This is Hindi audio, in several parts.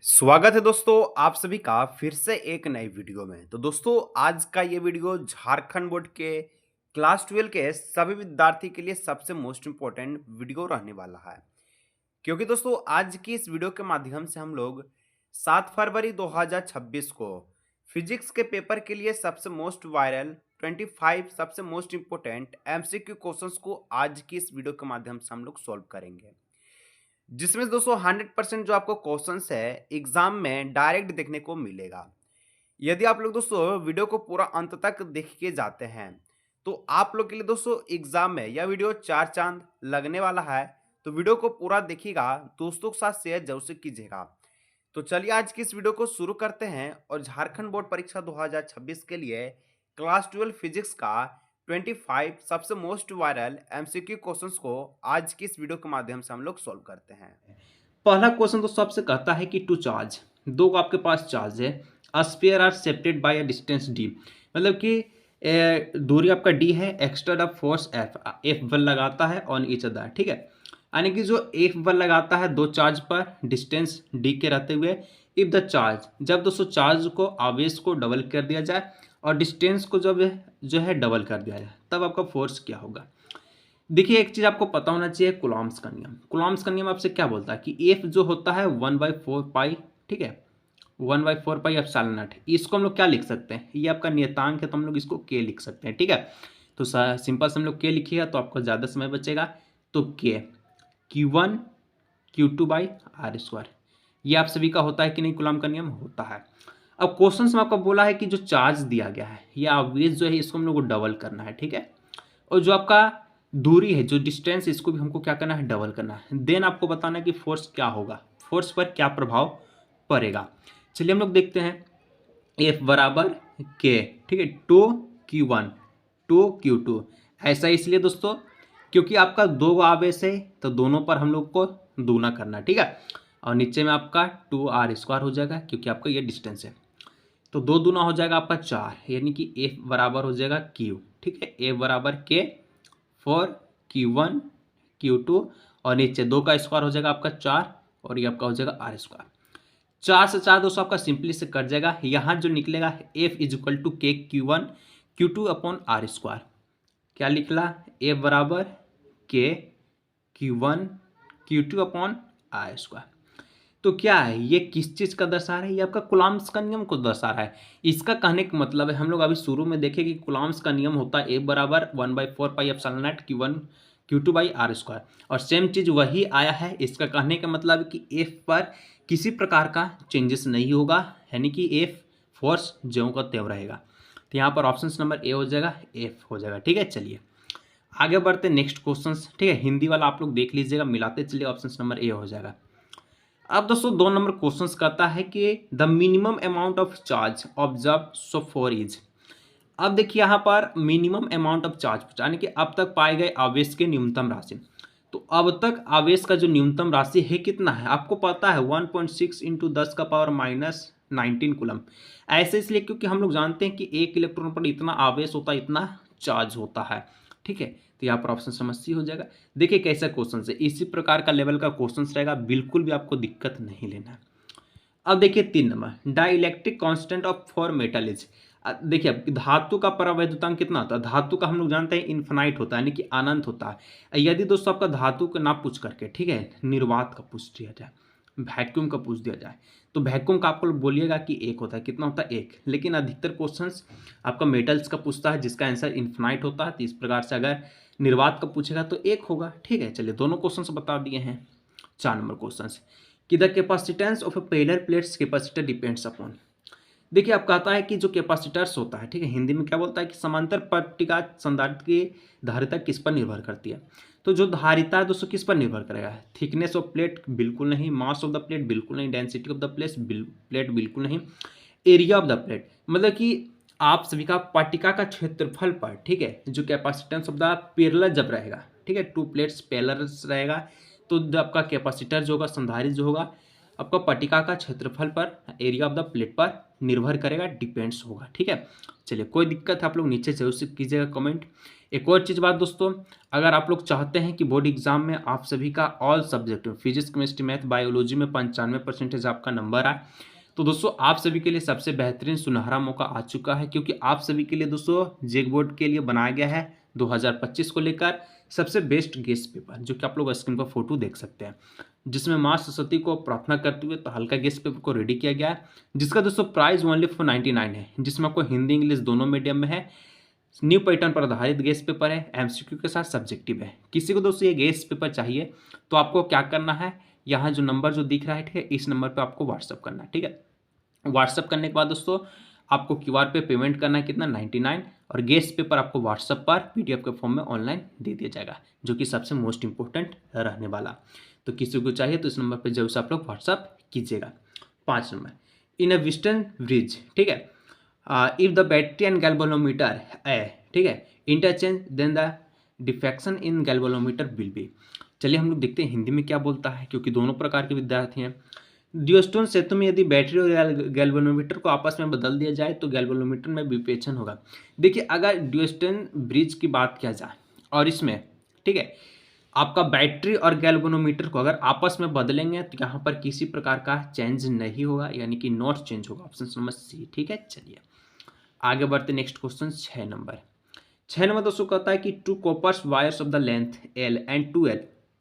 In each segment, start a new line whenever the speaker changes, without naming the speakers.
स्वागत है दोस्तों आप सभी का फिर से एक नई वीडियो में। तो दोस्तों आज का ये वीडियो झारखंड बोर्ड के क्लास 12 के सभी विद्यार्थी के लिए सबसे मोस्ट इम्पोर्टेंट वीडियो रहने वाला है, क्योंकि दोस्तों आज की इस वीडियो के माध्यम से हम लोग 7 फरवरी 2026 को फिजिक्स के पेपर के लिए सबसे मोस्ट वायरल 25 सबसे मोस्ट इम्पोर्टेंट एमसीक्यू क्वेश्चंस को आज की इस वीडियो के माध्यम से हम लोग सॉल्व करेंगे, जिसमें दोस्तों 100% जो आपको क्वेश्चंस है एग्जाम में डायरेक्ट देखने को मिलेगा। यदि आप लोग दोस्तों वीडियो को पूरा अंत तक देख के जाते हैं तो आप लोग के लिए दोस्तों एग्जाम में यह वीडियो चार चांद लगने वाला है। तो वीडियो को पूरा देखिएगा, दोस्तों के साथ शेयर जरूर से कीजिएगा। तो चलिए आज की इस वीडियो को शुरू करते हैं और झारखंड बोर्ड परीक्षा 2026 के लिए क्लास 12 फिजिक्स का 25 सबसे मोस्ट वायरल एमसीक्यू क्वेश्चंस को आज की इस वीडियो के माध्यम से हम लोग सॉल्व करते हैं।
पहला क्वेश्चन दोस्तों आपसे कहता है कि टू चार्ज दो आपके पास चार्ज है, a sphere are separated by a distance D. मतलब कि दूरी आपका डी है, एक्स्ट्रा फोर्स एफ वन लगाता है ऑन ईच अदर। ठीक है, यानी कि जो एफ वन लगाता है दो चार्ज पर डिस्टेंस डी के रहते हुए, इफ द चार्ज जब दोस्तों चार्ज को आवेश को डबल कर दिया जाए और डिस्टेंस को जब जो है डबल कर दिया जाए तब आपका फोर्स क्या होगा। देखिए एक चीज आपको पता होना चाहिए, कुलॉम्स का नियम। कुलॉम्स का नियम आपसे क्या बोलता है कि एफ जो होता है 1/4 पाई, ठीक है, 1/4 पाई एप्सिलॉन नॉट। इसको हम लोग क्या लिख सकते हैं, ये आपका नियतांक है तो हम लोग इसको के लिख सकते हैं। ठीक है, तो सिंपल से हम लोग के लिखिएगा तो आपको ज़्यादा समय बचेगा। तो के Q1 Q2 by R square, ये आप सभी का होता है कि नहीं, कुलॉम का नियम होता है। अब क्वेश्चन में आपको बोला है कि जो चार्ज दिया गया है ये आवेश जो है इसको हम लोग को डबल करना है। ठीक है, और जो आपका दूरी है, जो डिस्टेंस, इसको भी हमको क्या करना है, डबल करना है। देन आपको बताना है कि फोर्स क्या होगा, फोर्स पर क्या प्रभाव पड़ेगा। चलिए हम लोग देखते हैं। एफ बराबर के, ठीक है, 2Q1 2Q2। ऐसा इसलिए दोस्तों क्योंकि आपका दो आवेश है तो दोनों पर हम लोग को दूना करना है। ठीक है, और नीचे में आपका 2R स्क्वायर हो जाएगा क्योंकि आपका ये डिस्टेंस है, तो दो दूना हो जाएगा आपका 4, यानी कि एफ बराबर हो जाएगा Q। ठीक है, एफ बराबर के फॉर Q1 Q2, और नीचे दो का स्क्वायर हो जाएगा आपका 4 और ये आपका हो जाएगा R स्क्वायर। 4 से 4 दोस्तों आपका सिंपली से कट जाएगा, यहाँ जो निकलेगा F इज इक्वल टू के Q1 Q2 upon R square. क्या निकला, F बराबर के Q1 Q2 upon R square. तो क्या है, ये किस चीज़ का दर्शा रहा है, ये आपका कुलाम्स का नियम को दर्शा रहा है। इसका कहने का मतलब है, हम लोग अभी शुरू में देखें कि कुलाम्स का नियम होता है ए बराबर 1/4 pi epsilon not Q1 Q2 by R square, और सेम चीज़ वही आया है। इसका कहने का मतलब है कि एफ पर किसी प्रकार का चेंजेस नहीं होगा, यानी कि एफ फोर्स ज्यों का त्यों रहेगा। तो यहाँ पर ऑप्शन नंबर ए हो जाएगा, एफ हो जाएगा। ठीक है, चलिए आगे बढ़ते नेक्स्ट क्वेश्चन। ठीक है, हिंदी वाला आप लोग देख लीजिएगा, मिलाते चलिए, ऑप्शन नंबर ए हो जाएगा। अब दोस्तों 2 नंबर क्वेश्चन कहता है कि the minimum amount of charge observe so for is. अब देखिए यहाँ पर मिनिमम अमाउंट ऑफ चार्ज यानी कि अब तक पाए गए आवेश के न्यूनतम राशि। तो अब तक आवेश का जो न्यूनतम राशि है कितना है, आपको पता है 1.6 इंटू 10⁻⁻19 कूलम। ऐसे इसलिए क्योंकि हम लोग जानते हैं कि एक इलेक्ट्रॉन पर इतना आवेश होता है, इतना चार्ज होता है। ठीक है, तो यहाँ पर ऑप्शन समझ सी हो जाएगा। देखिए कैसा क्वेश्चन है, इसी प्रकार का लेवल का क्वेश्चन रहेगा, बिल्कुल भी आपको दिक्कत नहीं लेना है। अब देखिए 3 number, dielectric constant of for metal is. देखिए अब धातु का परावैद्युतांक कितना होता है, धातु का हम लोग जानते हैं इन्फिनाइट होता है, यानी कि अनंत होता है। यदि दोस्तों आपका धातु का ना पूछ करके, ठीक है, निर्वात का पूछ दिया जाए, वैक्यूम का पूछ दिया जाए, तो वैक्यूम का आपको बोलिएगा कि एक होता है, कितना होता है, एक। लेकिन अधिकतर क्वेश्चंस आपका मेटल्स का पूछता है जिसका आंसर इन्फिनाइट होता है, तो इस प्रकार से अगर निर्वात का पूछेगा तो एक होगा। ठीक है, चलिए दोनों क्वेश्चन बता दिए हैं। 4 नंबर क्वेश्चन कि the capacitance of a parallel plates capacitor depends upon. देखिए अब कहता है कि जो कैपेसिटर्स होता है, ठीक है, हिंदी में क्या बोलता है कि समांतर पट्टिका संधारित्र की धारिता किस पर निर्भर करती है। तो जो धारिता है दोस्तों किस पर निर्भर करेगा, थिकनेस ऑफ प्लेट बिल्कुल नहीं, मास ऑफ द प्लेट बिल्कुल नहीं, डेंसिटी ऑफ द प्लेट बिल्कुल नहीं, एरिया ऑफ द प्लेट मतलब कि आप सभी का पट्टिका का क्षेत्रफल पर, ठीक है, जो कैपेसिटेंस ऑफ द पेरलर जब रहेगा, ठीक है, टू प्लेट्स पेरलर रहेगा, तो जो आपका कैपेसिटर जो होगा, संधारित्र जो होगा, आपका पट्टिका का क्षेत्रफल पर, एरिया ऑफ द प्लेट पर निर्भर करेगा, डिपेंड्स होगा। ठीक है, चलिए कोई दिक्कत है आप लोग नीचे जरूर से कीजिएगा कमेंट। एक और चीज़ बात दोस्तों, अगर आप लोग चाहते हैं कि बोर्ड एग्जाम में आप सभी का all subject physics, chemistry, math, biology में 95% आपका नंबर आए, तो दोस्तों आप सभी के लिए सबसे बेहतरीन सुनहरा मौका आ चुका है, क्योंकि आप सभी के लिए दोस्तों जेक बोर्ड के लिए बनाया गया है 2025 को लेकर सबसे बेस्ट गेस्ट पेपर, जो कि आप लोग स्क्रीन पर फोटो देख सकते हैं, जिसमें माँ सरस्वती को प्रार्थना करते हुए तो हल्का गेस्ट पेपर को रेडी किया गया है, जिसका दोस्तों प्राइस ओनली फॉर 99 है, जिसमें आपको हिंदी इंग्लिश दोनों मीडियम में है। न्यू पैटर्न पर आधारित गेस्ट पेपर है, एमसीक्यू के साथ सब्जेक्टिव है। किसी को दोस्तों ये गेस्ट पेपर चाहिए तो आपको क्या करना है, यहाँ जो नंबर जो दिख रहा है, ठीक है, इस नंबर पे आपको व्हाट्सअप करना है, ठीक है। व्हाट्सअप करने के बाद दोस्तों आपको क्यूआर पे पेमेंट करना है, कितना 99, और गेस्ट पेपर आपको व्हाट्सअप पर पीडीएफ के फॉर्म में ऑनलाइन दे दिया जाएगा, जो कि सबसे मोस्ट इंपॉर्टेंट रहने वाला। तो किसी को चाहिए तो इस नंबर पर जरूर से आप लोग व्हाट्सअप कीजिएगा। 5 number, in a Wheatstone bridge, ठीक है, if the battery and galvanometer ठीक है interchange, then the deflection in galvanometer will be. चलिए हम लोग देखते हैं हिंदी में क्या बोलता है, क्योंकि दोनों प्रकार के विद्यार्थी हैं। डियोस्टोन सेतु में यदि बैटरी और गैल्वेनोमीटर को आपस में बदल दिया जाए तो गैल्वेनोमीटर में विपेचन होगा। देखिए, अगर डियोस्टोन ब्रिज की बात किया जाए और इसमें, ठीक है, आपका बैटरी और गैल्वेनोमीटर को अगर आपस में बदलेंगे तो यहाँ पर किसी प्रकार का चेंज नहीं होगा, यानी कि नॉट चेंज होगा। ऑप्शन नंबर सी, ठीक है। चलिए आगे बढ़ते, नेक्स्ट क्वेश्चन 6 नंबर दोस्तों कहता है कि two coppers wires of the length L and 2L,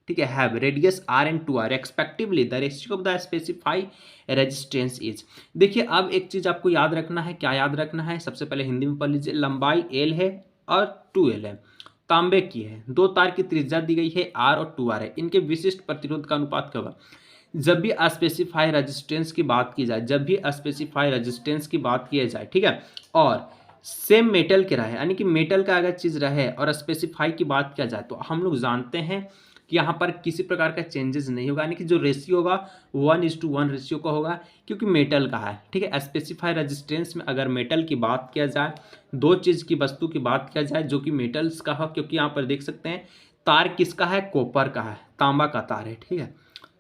ठीक है, have radius R and 2R respectively, the ratio of the specify resistance is. देखिए, अब एक चीज आपको याद रखना है, क्या याद रखना है, सबसे पहले हिंदी में पढ़ लीजिए। लंबाई L है और 2L है, तांबे की है, 2 तार की त्रिज्या दी गई है R और 2R है, इनके विशिष्ट प्रतिरोध का अनुपात क्या होगा। जब भी स्पेसिफाई रेजिस्टेंस की बात की जाए, जब भी स्पेसिफाई रेजिस्टेंस की बात की जाए, ठीक है, और सेम मेटल के रहे, यानी कि मेटल का अगर चीज रहे और स्पेसिफाई की बात किया जाए, तो हम लोग जानते हैं कि यहाँ पर किसी प्रकार का चेंजेस नहीं होगा, यानी कि जो रेशियो होगा 1:1 रेशियो का होगा, क्योंकि मेटल का है, ठीक है। स्पेसिफाई रेजिस्टेंस में अगर मेटल की बात किया जाए, दो चीज की वस्तु की बात किया जाए जो कि मेटल्स का हो, क्योंकि यहाँ पर देख सकते हैं तार किसका है, कॉपर का है, तांबा का तार है, ठीक है।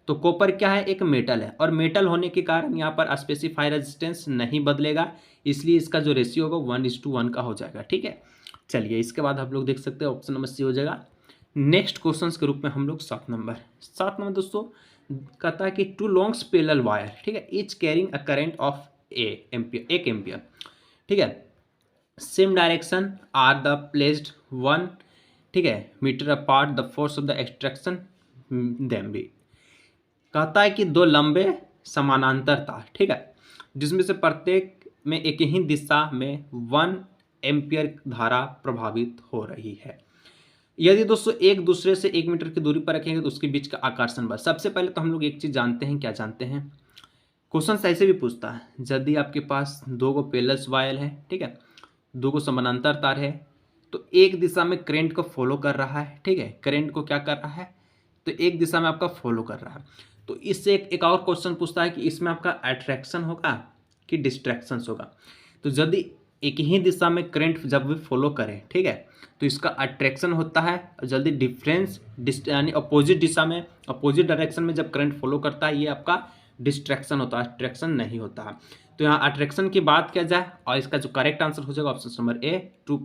तो कॉपर क्या है, एक मेटल है, और मेटल होने के कारण यहाँ पर स्पेसिफाई रेजिस्टेंस नहीं बदलेगा, इसलिए इसका जो रेशियो होगा 1:1 का हो जाएगा, ठीक है। चलिए इसके बाद आप लोग देख सकते हैं ऑप्शन नंबर सी हो जाएगा। नेक्स्ट क्वेश्चन के रूप में हम लोग 7 नंबर दोस्तों कहता है कि टू लॉन्ग्स पैरेलल वायर, ठीक है, each carrying a current of 1 ampere, ठीक है, same direction are the placed 1, ठीक है, meter apart, the force of the extraction them be. कहता है कि दो लंबे समानांतर तार, ठीक है, जिसमें से प्रत्येक में एक ही दिशा में 1 एम्पियर धारा प्रभावित हो रही है। यदि दोस्तों एक दूसरे से 1 मीटर की दूरी पर रखेंगे तो उसके बीच का आकर्षण बल। सबसे पहले तो हम लोग एक चीज जानते हैं, क्या जानते हैं, क्वेश्चन ऐसे भी पूछता है, यदि आपके पास 2 गो पैरेलल वायर है, ठीक है, 2 गो समानांतर तार है, तो एक दिशा में करंट को फॉलो कर रहा है, ठीक है, करंट को क्या कर रहा है, तो एक दिशा में आपका फॉलो कर रहा है। तो इससे एक और क्वेश्चन पूछता है कि इसमें आपका अट्रैक्शन होगा कि डिस्ट्रैक्शन होगा। तो यदि एक ही दिशा में करंट जब भी फॉलो करे, ठीक है, तो इसका अट्रैक्शन होता है, और जल्दी डिफरेंस यानी अपोजिट दिशा में, अपोजिट डायरेक्शन में जब करंट फॉलो करता है, ये आपका डिस्ट्रैक्शन होता है, अट्रैक्शन नहीं होता है। तो यहाँ अट्रैक्शन की बात किया जाए और इसका जो करेक्ट आंसर हो जाएगा ऑप्शन नंबर ए, 2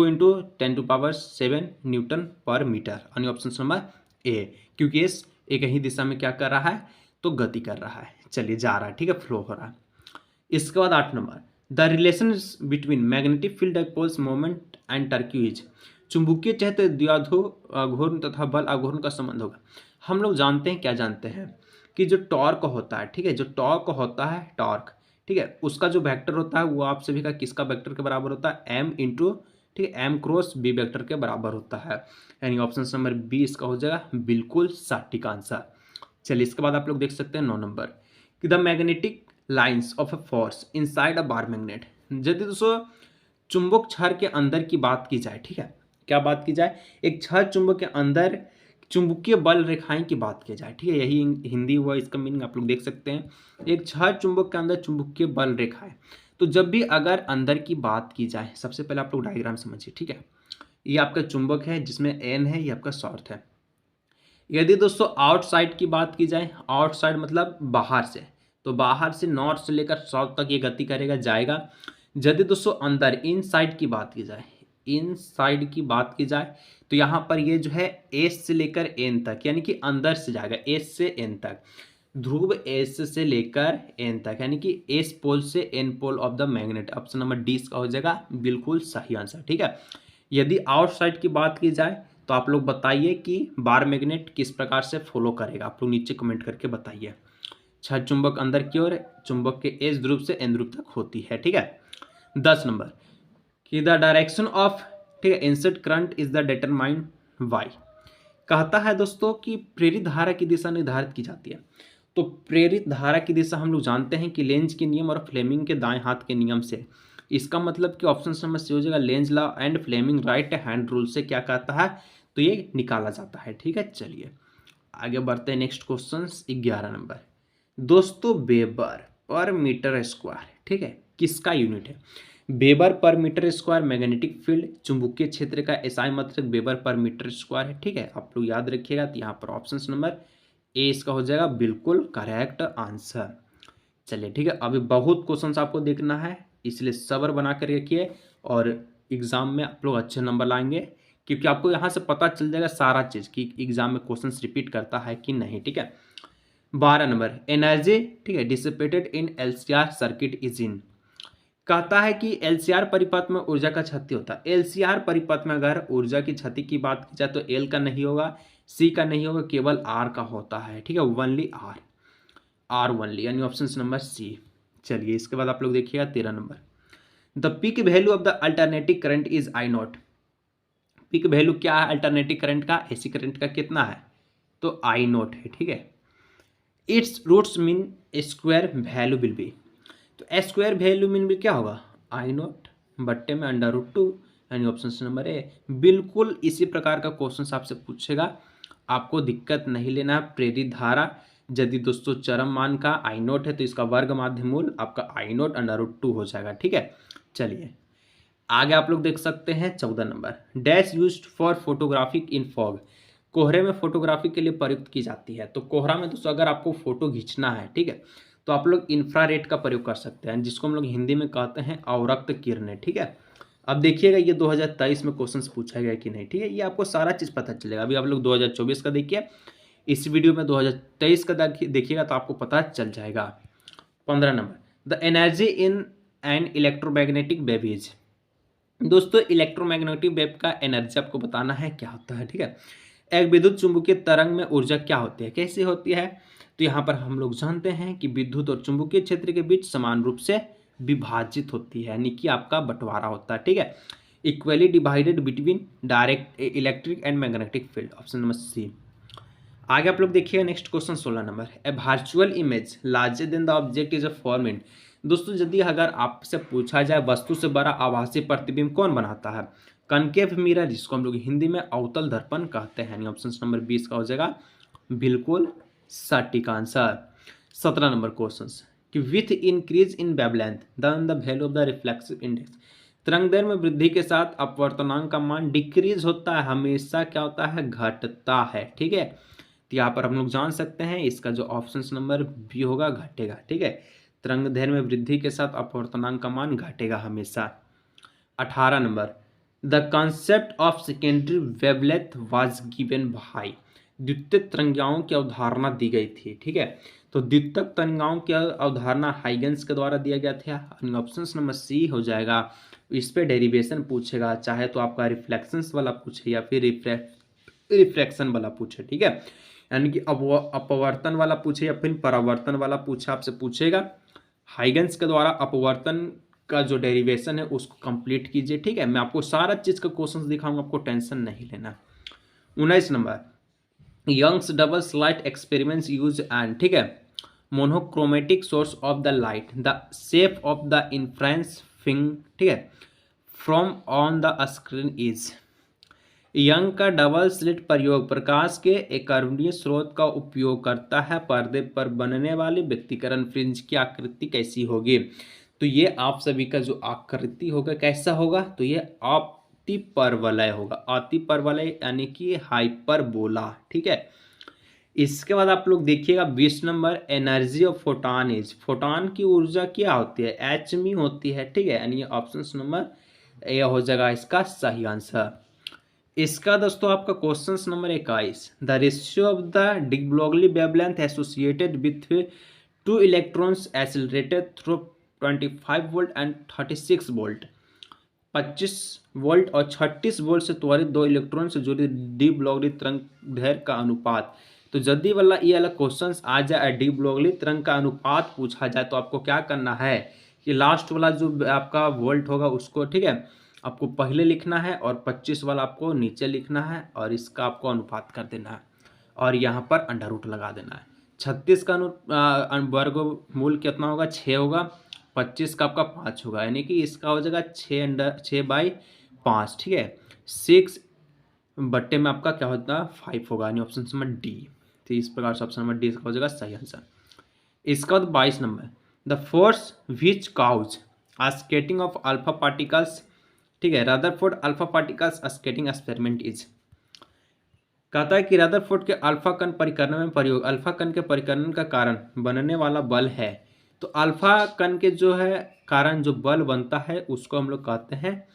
× 10⁻7 न्यूटन पर मीटर, यानी ऑप्शन नंबर ए, क्योंकि इस एक ही दिशा में क्या कर रहा है, तो गति कर रहा है, चलिए जा रहा है, ठीक है, फ्लो हो रहा है। इसके बाद 8 number, the relation between magnetic field dipoles moment and torques, चुंबकीय क्षेत्र द्विध्रुव तथा बल आघूर्ण का संबंध होगा। हम लोग जानते हैं, क्या जानते हैं, कि जो टॉर्क होता है, ठीक है, जो टॉर्क होता है, टॉर्क, ठीक है, उसका जो वेक्टर होता है वो आप सभी का किसका वेक्टर के बराबर होता है, m इंटू, ठीक है, m क्रॉस b वेक्टर के बराबर होता है, यानी ऑप्शन नंबर बी इसका हो जाएगा बिल्कुल सटीक आंसर। चलिए इसके बाद आप लोग देख सकते हैं 9 नंबर, कि the magnetic lines of a force inside a bar magnet. यदि दोस्तों चुंबक छड़ के अंदर की बात की जाए, ठीक है, क्या बात की जाए, एक छड़ चुंबक के अंदर चुंबकीय बल रेखाएं की बात की जाए, ठीक है, यही हिंदी हुआ, इसका मीनिंग आप लोग देख सकते हैं, एक छड़ चुंबक के अंदर चुंबकीय बल रेखाएं। तो जब भी अगर अंदर की बात की जाए, सबसे पहले आप लोग डायग्राम समझिए, ठीक है, ये आपका चुंबक है जिसमें एन है, ये आपका शॉर्ट है। यदि दोस्तों आउटसाइड की बात की जाए, आउटसाइड मतलब बाहर से, तो बाहर से नॉर्थ से लेकर साउथ तक ये गति करेगा, जाएगा। यदि दोस्तों अंदर इन साइड की बात की जाए, इन साइड की बात की जाए तो यहाँ पर ये जो है एस से लेकर एन तक, यानी कि अंदर से जाएगा एस से एन तक। ध्रुव एस से लेकर एन तक, यानी कि एस पोल से N pole of the magnet. Option number D इसका हो जाएगा बिल्कुल सही आंसर। ठीक है, यदि आउटसाइड की बात की जाए तो आप लोग बताइए कि बार मैग्नेट किस प्रकार से फॉलो करेगा, आप लोग नीचे कमेंट करके बताइए। छह चुंबक अंदर की ओर, चुंबक के एस ध्रुव से एन ध्रुव तक होती है। ठीक है, 10 नंबर कि द डायरेक्शन ऑफ, ठीक है, insert current is the determined by. कहता है दोस्तों कि प्रेरित धारा की दिशा निर्धारित की जाती है। तो प्रेरित धारा की दिशा हम लोग जानते हैं कि लेंज के नियम और फ्लेमिंग के दाएं हाथ के नियम से। इसका मतलब कि ऑप्शन नंबर सी हो जाएगा, Lenz law and Fleming right hand rule से क्या कहता है, तो ये निकाला जाता है। ठीक है, चलिए आगे बढ़ते हैं। Next question 11 number. दोस्तों वेबर पर मीटर स्क्वायर, ठीक है, किसका यूनिट है? वेबर पर मीटर स्क्वायर मैग्नेटिक फील्ड चुंबकीय क्षेत्र का एसआई मात्रक वेबर पर मीटर स्क्वायर है। ठीक है, आप लोग याद रखिएगा। तो यहाँ पर ऑप्शन नंबर ए इसका हो जाएगा बिल्कुल करेक्ट आंसर। चलिए ठीक है, अभी बहुत क्वेश्चंस आपको देखना है, इसलिए सब्र बना कर रखिए और एग्जाम में आप लोग अच्छे नंबर लाएंगे, क्योंकि आपको यहाँ से पता चल जाएगा सारा चीज़ कि एग्जाम में क्वेश्चंस रिपीट करता है कि नहीं। ठीक है, 12 नंबर एनर्जी, ठीक है, dissipated in LCR circuit is in. कहता है कि एलसीआर परिपथ में ऊर्जा का क्षति होता है। एलसीआर परिपथ में अगर ऊर्जा की क्षति की बात की जाए तो एल का नहीं होगा, सी का नहीं होगा, केवल आर का होता है। ठीक है, ओनली आर, आर ओनली, यानी ऑप्शन नंबर सी। चलिए इसके बाद आप लोग देखिएगा 13 number. The peak value of the alternative current is I naught. Peak value क्या है अल्टरनेटिव करंट का, एसी करंट का कितना है, तो आई नॉट है। ठीक है, it's roots mean square value will be. तो स्क्वायर वैल्यू मीन भी क्या होगा, आई नॉट बट्टे में अंडर रूट 2, यानी ऑप्शन नंबर ए। बिल्कुल इसी प्रकार का क्वेश्चन आपसे पूछेगा, आपको दिक्कत नहीं लेना। प्रेरित धारा यदि दोस्तों चरम मान का आई नॉट है तो इसका वर्ग माध्य मूल आपका आई नॉट अंडर रूट 2 हो जाएगा। ठीक है, चलिए आगे आप लोग देख सकते हैं 14 number. Dash used for photographic in fog. कोहरे में फोटोग्राफी के लिए प्रयुक्त की जाती है। तो कोहरा में दोस्तों अगर आपको फोटो खींचना है, ठीक है, तो आप लोग इंफ्रारेड का प्रयोग कर सकते हैं, जिसको हम लोग हिंदी में कहते हैं अवरक्त किरणें। ठीक है, अब देखिएगा ये 2023 में क्वेश्चंस पूछा गया कि नहीं। ठीक है, ये आपको सारा चीज़ पता चलेगा। अभी आप लोग 2024 का देखिए, इस वीडियो में 2023 का देखिएगा तो आपको पता चल जाएगा। 15 number, the energy in an electromagnetic wave is. दोस्तों इलेक्ट्रोमैग्नेटिक वेव का एनर्जी आपको बताना है क्या होता है। ठीक है, एक विद्युत चुंबकीय तरंग में ऊर्जा क्या होती है, कैसे होती है, तो यहाँ पर हम लोग जानते हैं कि विद्युत और चुंबकीय क्षेत्र के बीच समान रूप से विभाजित होती है, यानी कि आपका बंटवारा होता है। ठीक है, equally divided between direct electric and magnetic field, option number C. आगे आप लोग देखिएगा next question 16 number. A virtual image larger than the object is a form in. दोस्तों यदि अगर आपसे पूछा जाए वस्तु से बड़ा आभासी प्रतिबिंब कौन बनाता है, कनकेव मिरर, जिसको हम लोग हिंदी में अवतल दर्पण कहते हैं। ऑप्शन नंबर 20 का हो जाएगा बिल्कुल सटीक आंसर। 17 नंबर क्वेश्चन कि with increase in wavelength than the value of the reflexive index. तरंग दैर्ध्य में वृद्धि के साथ अपवर्तनांक का मान डिक्रीज होता है, हमेशा क्या होता है, घटता है। ठीक है, तो यहाँ पर हम लोग जान सकते हैं इसका जो ऑप्शन नंबर बी होगा घटेगा। ठीक है, तरंग दैर्ध्य में वृद्धि के साथ अपवर्तनांक का मान घटेगा हमेशा। 18 number, the concept of secondary wavelength was given by. द्वितीयक तरंगाओं की अवधारणा दी गई थी। ठीक है, तो द्वितीयक तरंगाओं की अवधारणा हाइगेंस के द्वारा दिया गया था। ऑप्शन नंबर सी हो जाएगा। इस पे डेरिवेशन पूछेगा, चाहे तो आपका रिफ्लेक्शंस वाला पूछे या फिर रिफ्रैक्शन वाला पूछे। ठीक है, यानी कि अपवर्तन वाला पूछे या फिर परावर्तन वाला पूछे, आपसे पूछेगा। हाइगेंस के द्वारा अपवर्तन का जो डेरिवेशन है उसको कंप्लीट कीजिए। ठीक है, मैं आपको सारा चीज़ का क्वेश्चन दिखाऊंगा, आपको टेंशन नहीं लेना। 19 number, Young's double slit experiments use and, ठीक है, monochromatic source of the light the shape of the interference fringe, ठीक है, from on the screen is. Young का डबल स्लिट प्रयोग प्रकाश के एकवर्णीय स्रोत का उपयोग करता है। पर्दे पर बनने वाली व्यक्तिकरण फ्रिंज की आकृति कैसी होगी, तो ये आप सभी का जो आकृति होगा कैसा होगा, तो ये अतिपरवलय होगा। अतिपरवलय यानी कि हाइपरबोला। ठीक है, इसके बाद आप लोग देखिएगा 20 number, energy of photon is. Photon की ऊर्जा क्या होती है, एच मी होती है। ठीक है, यानी ऑप्शन नंबर यह हो जाएगा इसका सही आंसर। इसका दोस्तों आपका question number 21, the ratio of the de Broglie wavelength associated with two electrons accelerated through 25 volt and 36 volt. 25 volt और 36 वोल्ट से त्वरित दो इलेक्ट्रॉन से जुड़ी डी ब्रोगली तरंग दैर्घ्य का अनुपात। तो यदि वाला ये वाला क्वेश्चन आ जाए, डी ब्रोगली तरंग का अनुपात पूछा जाए, तो आपको क्या करना है कि लास्ट वाला जो आपका वोल्ट होगा उसको, ठीक है, आपको पहले लिखना है और 25 वाला आपको नीचे लिखना है और इसका आपको अनुपात कर देना है और यहाँ पर अंडर रूट लगा देना है। 36 का वर्गमूल कितना होगा, 6 होगा। 25 का आपका 5 होगा, यानी कि इसका हो जाएगा 6/5, ठीक है। 6 बट्टे में आपका क्या होता है, 5 होगा, यानी ऑप्शन नंबर डी। तो इस प्रकार से ऑप्शन नंबर डी इसका हो जाएगा सही आंसर। इसका 22 number, the force which cause a scattering of alpha particles, ठीक है, Rutherford alpha particles scattering experiment is. कहता है कि रदरफोर्ड के अल्फा कण परिकर्ण में प्रयोग, अल्फा कण के परिकर्ण का कारण बनने वाला बल है। तो अल्फा कण के जो है कारण जो बल बनता है उसको हम लोग कहते हैं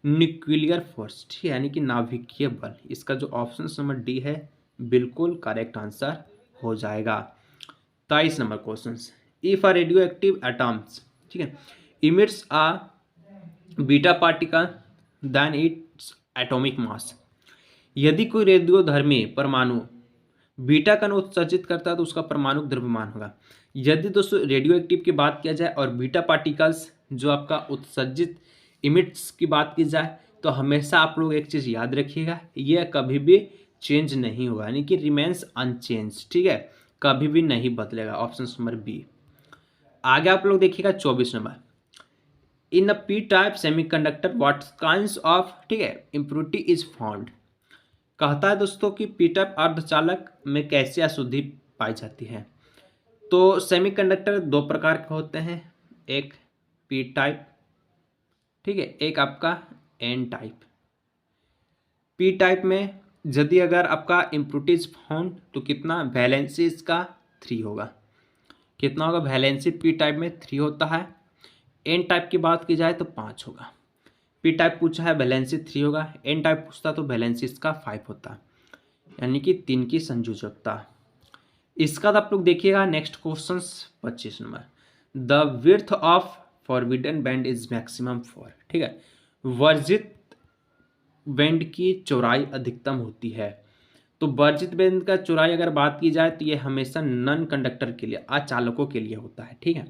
न्यूक्लियर फोर्स, ठीक है, यानी कि नाभिकीय बल। इसका जो ऑप्शन नंबर डी है बिल्कुल करेक्ट आंसर हो जाएगा। 23 number question, if a radioactive atoms, ठीक है, emits a beta particle then its atomic mass. यदि कोई रेडियोधर्मी परमाणु बीटा कण उत्सर्जित करता है तो उसका परमाणु द्रव्यमान होगा। यदि दोस्तों रेडियो एक्टिव की बात किया जाए और बीटा पार्टिकल्स जो आपका उत्सर्जित इमिट्स की बात की जाए, तो हमेशा आप लोग एक चीज़ याद रखिएगा, यह कभी भी चेंज नहीं होगा, यानी कि रिमेन्स अनचेंज, ठीक है, कभी भी नहीं बदलेगा। Option number B. आगे आप लोग देखिएगा 24 number, in a P type semiconductor what kinds of, ठीक है, इम्प्योरिटी इज फाउंड। कहता है दोस्तों कि पी टाइप अर्धचालक में कैसी अशुद्धि पाई जाती है। तो सेमीकंडक्टर दो प्रकार के होते हैं, एक पी टाइप, ठीक है, एक आपका एन टाइप। पी टाइप में यदि अगर आपका इम्प्योरिटीज फाउंड तो कितना, वैलेंसी इसका 3 होगा। कितना होगा वैलेंसी, पी टाइप में 3 होता है। एन टाइप की बात की जाए तो 5 होगा। पी टाइप पूछा है वैलेंसी 3 होगा, एन टाइप पूछता तो वैलेंसी इसका 5 होता, यानी कि 3 की संयोजकता। इसका आप लोग देखिएगा next question 25 number, the width of forbidden band is maximum 4, ठीक है, वर्जित बैंड की चौड़ाई अधिकतम होती है। तो वर्जित बैंड का चौड़ाई अगर बात की जाए तो ये हमेशा नॉन कंडक्टर के लिए, अचालकों के लिए होता है, ठीक है।